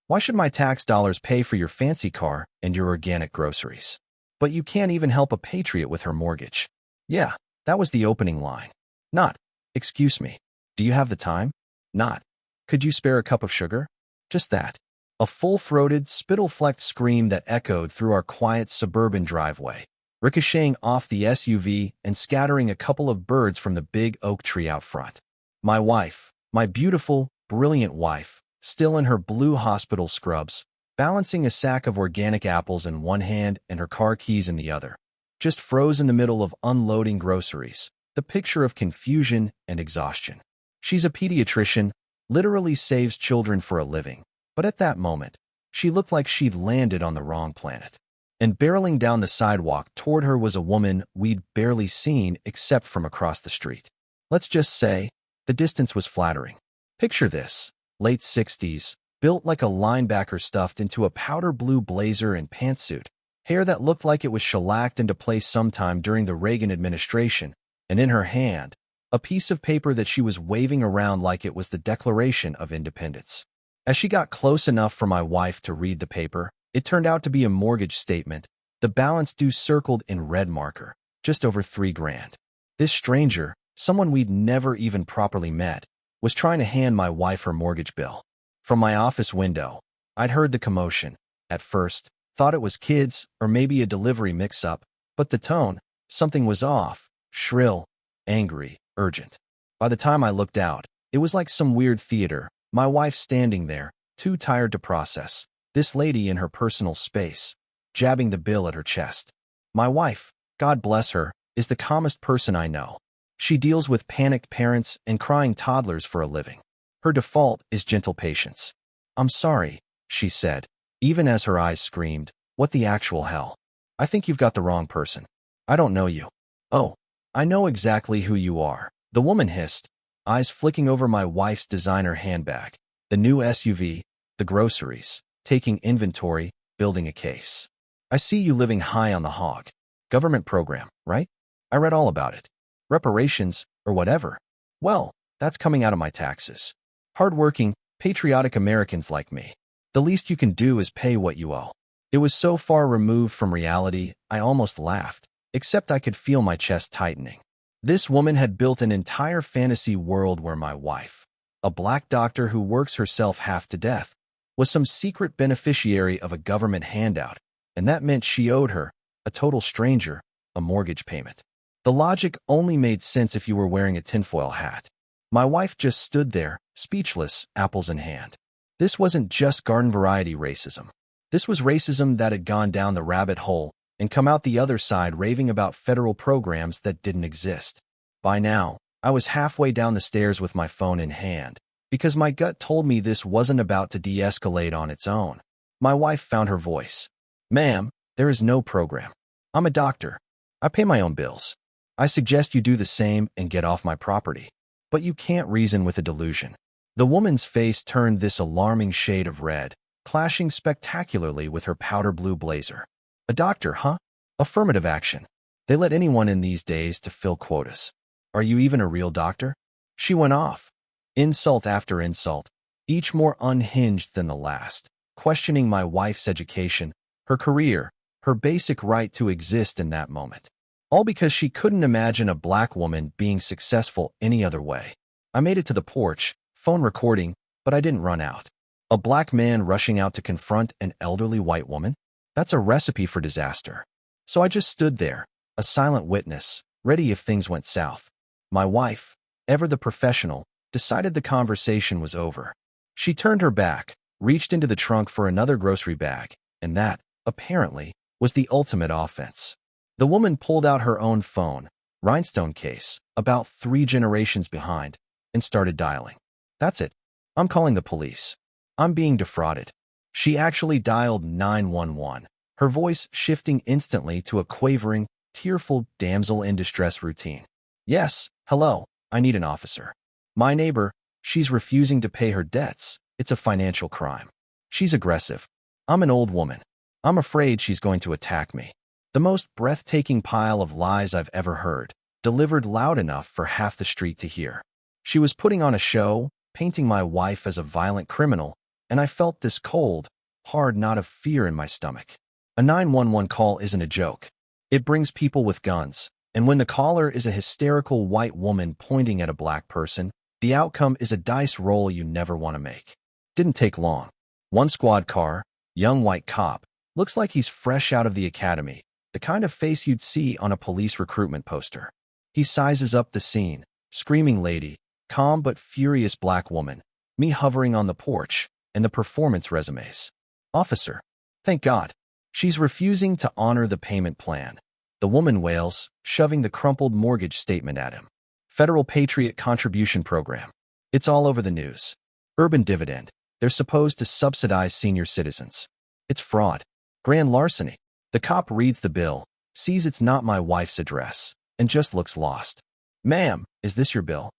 Why should my tax dollars pay for your fancy car and your organic groceries? But you can't even help a patriot with her mortgage. Yeah, that was the opening line. Not, excuse me, do you have the time? Not, could you spare a cup of sugar? Just that. A full-throated, spittle-flecked scream that echoed through our quiet suburban driveway, ricocheting off the SUV and scattering a couple of birds from the big oak tree out front. My wife, my beautiful, brilliant wife, still in her blue hospital scrubs, balancing a sack of organic apples in one hand and her car keys in the other, just froze in the middle of unloading groceries, the picture of confusion and exhaustion. She's a pediatrician, literally saves children for a living, but at that moment, she looked like she'd landed on the wrong planet. And barreling down the sidewalk toward her was a woman we'd barely seen except from across the street. Let's just say, the distance was flattering. Picture this, late 60s, built like a linebacker stuffed into a powder blue blazer and pantsuit, hair that looked like it was shellacked into place sometime during the Reagan administration, and in her hand, a piece of paper that she was waving around like it was the Declaration of Independence. As she got close enough for my wife to read the paper, it turned out to be a mortgage statement, the balance due circled in red marker, just over $3,000. This stranger, someone we'd never even properly met, was trying to hand my wife her mortgage bill. From my office window, I'd heard the commotion. At first, thought it was kids or maybe a delivery mix-up, but the tone, something was off, shrill, angry, urgent. By the time I looked out, it was like some weird theater, my wife standing there, too tired to process, this lady in her personal space, jabbing the bill at her chest. My wife, God bless her, is the calmest person I know. She deals with panicked parents and crying toddlers for a living. Her default is gentle patience. I'm sorry, she said, even as her eyes screamed, what the actual hell? I think you've got the wrong person. I don't know you. Oh, I know exactly who you are, the woman hissed, eyes flicking over my wife's designer handbag, the new SUV, the groceries, taking inventory, building a case. I see you living high on the hog. Government program, right? I read all about it. Reparations, or whatever. Well, that's coming out of my taxes. Hardworking, patriotic Americans like me. The least you can do is pay what you owe. It was so far removed from reality, I almost laughed, except I could feel my chest tightening. This woman had built an entire fantasy world where my wife, a black doctor who works herself half to death, was some secret beneficiary of a government handout, and that meant she owed her, a total stranger, a mortgage payment. The logic only made sense if you were wearing a tinfoil hat. My wife just stood there, speechless, apples in hand. This wasn't just garden-variety racism. This was racism that had gone down the rabbit hole and come out the other side raving about federal programs that didn't exist. By now, I was halfway down the stairs with my phone in hand, because my gut told me this wasn't about to de-escalate on its own. My wife found her voice. Ma'am, there is no program. I'm a doctor. I pay my own bills. I suggest you do the same and get off my property. But you can't reason with a delusion. The woman's face turned this alarming shade of red, clashing spectacularly with her powder blue blazer. A doctor, huh? Affirmative action. They let anyone in these days to fill quotas. Are you even a real doctor? She went off. Insult after insult, each more unhinged than the last, questioning my wife's education, her career, her basic right to exist in that moment. All because she couldn't imagine a black woman being successful any other way. I made it to the porch, phone recording, but I didn't run out. A black man rushing out to confront an elderly white woman? That's a recipe for disaster. So I just stood there, a silent witness, ready if things went south. My wife, ever the professional, decided the conversation was over. She turned her back, reached into the trunk for another grocery bag, and that, apparently, was the ultimate offense. The woman pulled out her own phone, rhinestone case, about 3 generations behind, and started dialing. That's it. I'm calling the police. I'm being defrauded. She actually dialed 911, her voice shifting instantly to a quavering, tearful damsel in distress routine. Yes, hello, I need an officer. My neighbor, she's refusing to pay her debts. It's a financial crime. She's aggressive. I'm an old woman. I'm afraid she's going to attack me. The most breathtaking pile of lies I've ever heard, delivered loud enough for half the street to hear. She was putting on a show, painting my wife as a violent criminal, and I felt this cold, hard knot of fear in my stomach. A 911 call isn't a joke. It brings people with guns, and when the caller is a hysterical white woman pointing at a black person, the outcome is a dice roll you never want to make. Didn't take long. One squad car, young white cop, looks like he's fresh out of the academy, the kind of face you'd see on a police recruitment poster. He sizes up the scene, screaming lady, calm but furious black woman, me hovering on the porch, and the performance resumes. Officer. Thank God. She's refusing to honor the payment plan. The woman wails, shoving the crumpled mortgage statement at him. Federal Patriot Contribution Program. It's all over the news. Urban Dividend. They're supposed to subsidize senior citizens. It's fraud. Grand larceny. The cop reads the bill, sees it's not my wife's address, and just looks lost. Ma'am, is this your bill?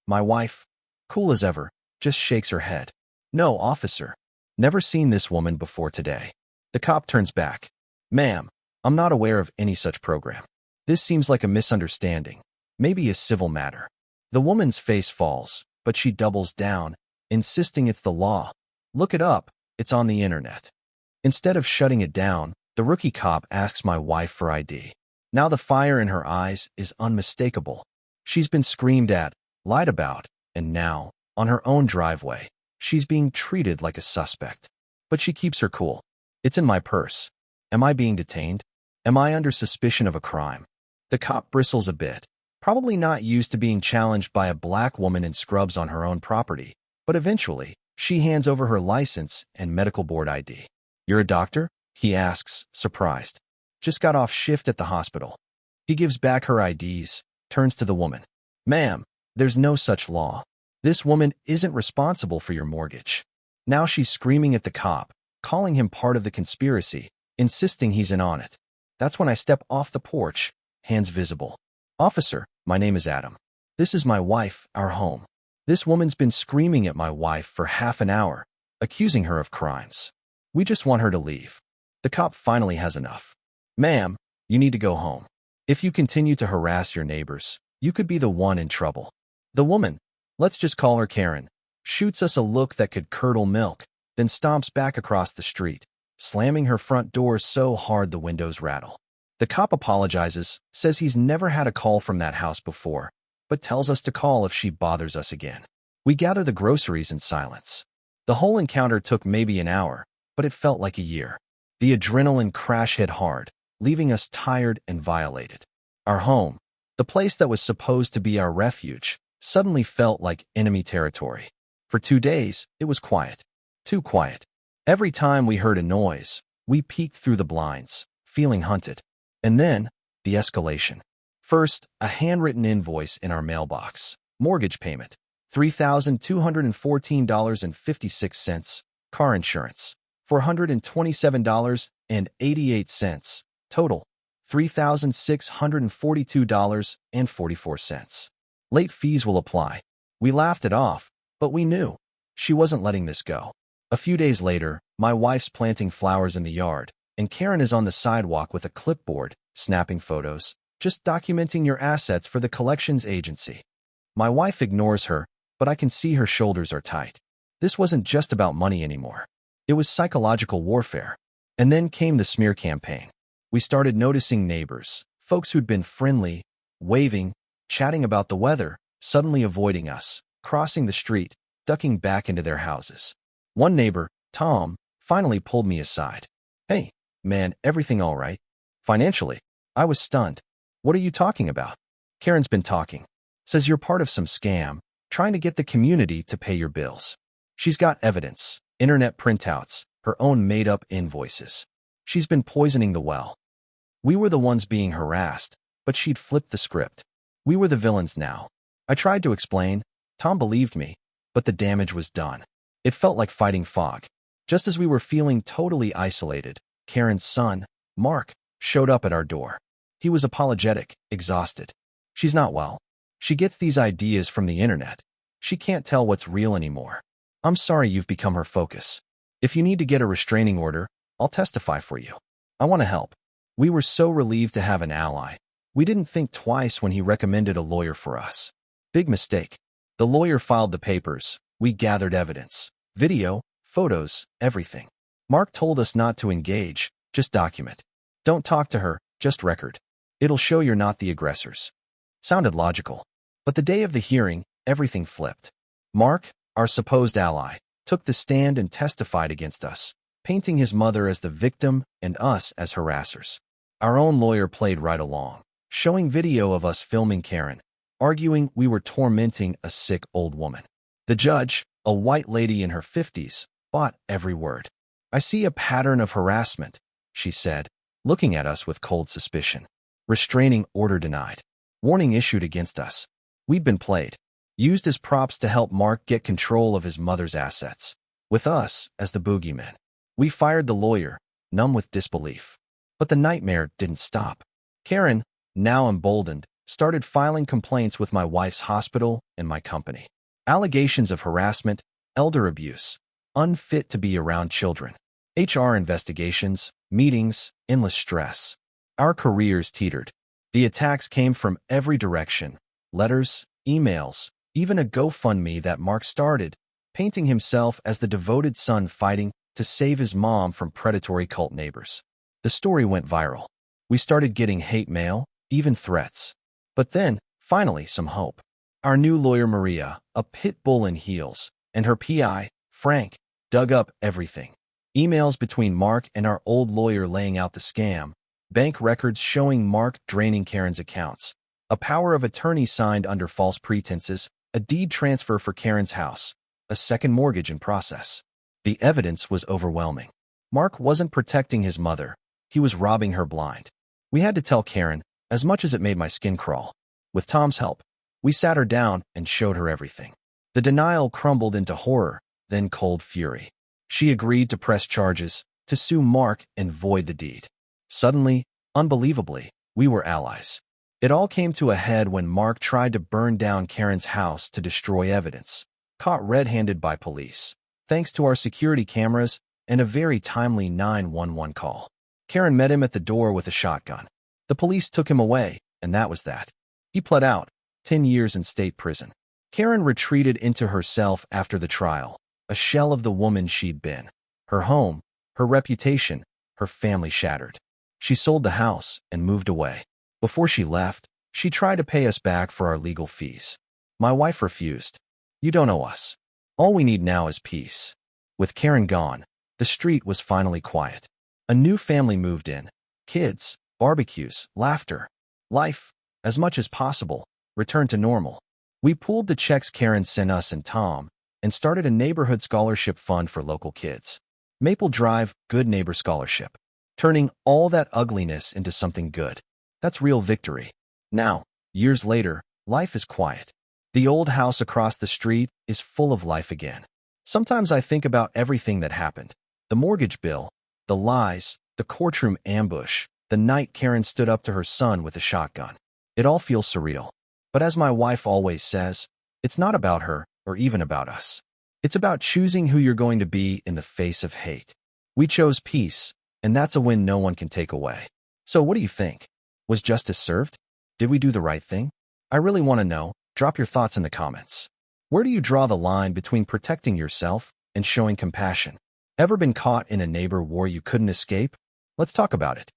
My wife, cool as ever, just shakes her head. No, officer. Never seen this woman before today. The cop turns back. Ma'am, I'm not aware of any such program. This seems like a misunderstanding. Maybe a civil matter. The woman's face falls, but she doubles down, insisting it's the law. Look it up. It's on the internet. Instead of shutting it down, the rookie cop asks my wife for ID. Now the fire in her eyes is unmistakable. She's been screamed at, lied about, and now, on her own driveway, she's being treated like a suspect. But she keeps her cool. It's in my purse. Am I being detained? Am I under suspicion of a crime? The cop bristles a bit, probably not used to being challenged by a black woman in scrubs on her own property, but eventually, she hands over her license and medical board ID. You're a doctor? He asks, surprised. Just got off shift at the hospital. He gives back her IDs, turns to the woman. Ma'am, there's no such law. This woman isn't responsible for your mortgage. Now she's screaming at the cop, calling him part of the conspiracy, insisting he's in on it. That's when I step off the porch, hands visible. Officer, my name is Adam. This is my wife, our home. This woman's been screaming at my wife for half an hour, accusing her of crimes. We just want her to leave. The cop finally has enough. Ma'am, you need to go home. If you continue to harass your neighbors, you could be the one in trouble. The woman, let's just call her Karen, shoots us a look that could curdle milk, then stomps back across the street, slamming her front door so hard the windows rattle. The cop apologizes, says he's never had a call from that house before, but tells us to call if she bothers us again. We gather the groceries in silence. The whole encounter took maybe an hour, but it felt like a year. The adrenaline crash hit hard, leaving us tired and violated. Our home, the place that was supposed to be our refuge, suddenly felt like enemy territory. For 2 days, it was quiet. Too quiet. Every time we heard a noise, we peeked through the blinds, feeling hunted. And then, the escalation. First, a handwritten invoice in our mailbox. Mortgage payment, $3,214.56. Car insurance, $427.88. Total, $3,642.44. Late fees will apply. We laughed it off, but we knew she wasn't letting this go. A few days later, my wife's planting flowers in the yard, and Karen is on the sidewalk with a clipboard, snapping photos, just documenting your assets for the collections agency. My wife ignores her, but I can see her shoulders are tight. This wasn't just about money anymore. It was psychological warfare. And then came the smear campaign. We started noticing neighbors, folks who'd been friendly, waving, chatting about the weather, suddenly avoiding us, crossing the street, ducking back into their houses. One neighbor, Tom, finally pulled me aside. Hey, man, everything all right? Financially, I was stunned. What are you talking about? Karen's been talking. Says you're part of some scam, trying to get the community to pay your bills. She's got evidence, internet printouts, her own made-up invoices. She's been poisoning the well. We were the ones being harassed, but she'd flipped the script. We were the villains now. I tried to explain. Tom believed me, but the damage was done. It felt like fighting fog. Just as we were feeling totally isolated, Karen's son, Mark, showed up at our door. He was apologetic, exhausted. She's not well. She gets these ideas from the internet. She can't tell what's real anymore. I'm sorry you've become her focus. If you need to get a restraining order, I'll testify for you. I want to help. We were so relieved to have an ally. We didn't think twice when he recommended a lawyer for us. Big mistake. The lawyer filed the papers. We gathered evidence. Video, photos, everything. Mark told us not to engage, just document. Don't talk to her, just record. It'll show you're not the aggressors. Sounded logical. But the day of the hearing, everything flipped. Mark, our supposed ally, took the stand and testified against us, painting his mother as the victim and us as harassers. Our own lawyer played right along, showing video of us filming Karen, arguing we were tormenting a sick old woman. The judge, a white lady in her 50s, bought every word. I see a pattern of harassment, she said, looking at us with cold suspicion. Restraining order denied. Warning issued against us. We'd been played, used as props to help Mark get control of his mother's assets, with us as the boogeymen. We fired the lawyer, numb with disbelief. But the nightmare didn't stop. Karen, now emboldened, started filing complaints with my wife's hospital and my company. Allegations of harassment, elder abuse, unfit to be around children, HR investigations, meetings, endless stress. Our careers teetered. The attacks came from every direction. Letters, emails, even a GoFundMe that Mark started, painting himself as the devoted son fighting to save his mom from predatory cult neighbors. The story went viral. We started getting hate mail, even threats. But then, finally, some hope. Our new lawyer Maria, a pit bull in heels, and her PI, Frank, dug up everything. Emails between Mark and our old lawyer laying out the scam, bank records showing Mark draining Karen's accounts, a power of attorney signed under false pretenses, a deed transfer for Karen's house, a second mortgage in process. The evidence was overwhelming. Mark wasn't protecting his mother. He was robbing her blind. We had to tell Karen, as much as it made my skin crawl. With Tom's help, we sat her down and showed her everything. The denial crumbled into horror, then cold fury. She agreed to press charges, to sue Mark and void the deed. Suddenly, unbelievably, we were allies. It all came to a head when Mark tried to burn down Karen's house to destroy evidence, caught red-handed by police, thanks to our security cameras and a very timely 911 call. Karen met him at the door with a shotgun. The police took him away, and that was that. He pled out, 10 years in state prison. Karen retreated into herself after the trial, a shell of the woman she'd been. Her home, her reputation, her family shattered. She sold the house and moved away. Before she left, she tried to pay us back for our legal fees. My wife refused. You don't owe us. All we need now is peace. With Karen gone, the street was finally quiet. A new family moved in. Kids, barbecues, laughter. Life, as much as possible, returned to normal. We pooled the checks Karen sent us and Tom, and started a neighborhood scholarship fund for local kids. Maple Drive Good Neighbor Scholarship. Turning all that ugliness into something good. That's real victory. Now, years later, life is quiet. The old house across the street is full of life again. Sometimes I think about everything that happened. The mortgage bill, the lies, the courtroom ambush, the night Karen stood up to her son with a shotgun. It all feels surreal. But as my wife always says, it's not about her or even about us. It's about choosing who you're going to be in the face of hate. We chose peace, and that's a win no one can take away. So what do you think? Was justice served? Did we do the right thing? I really want to know. Drop your thoughts in the comments. Where do you draw the line between protecting yourself and showing compassion? Ever been caught in a neighbor war you couldn't escape? Let's talk about it.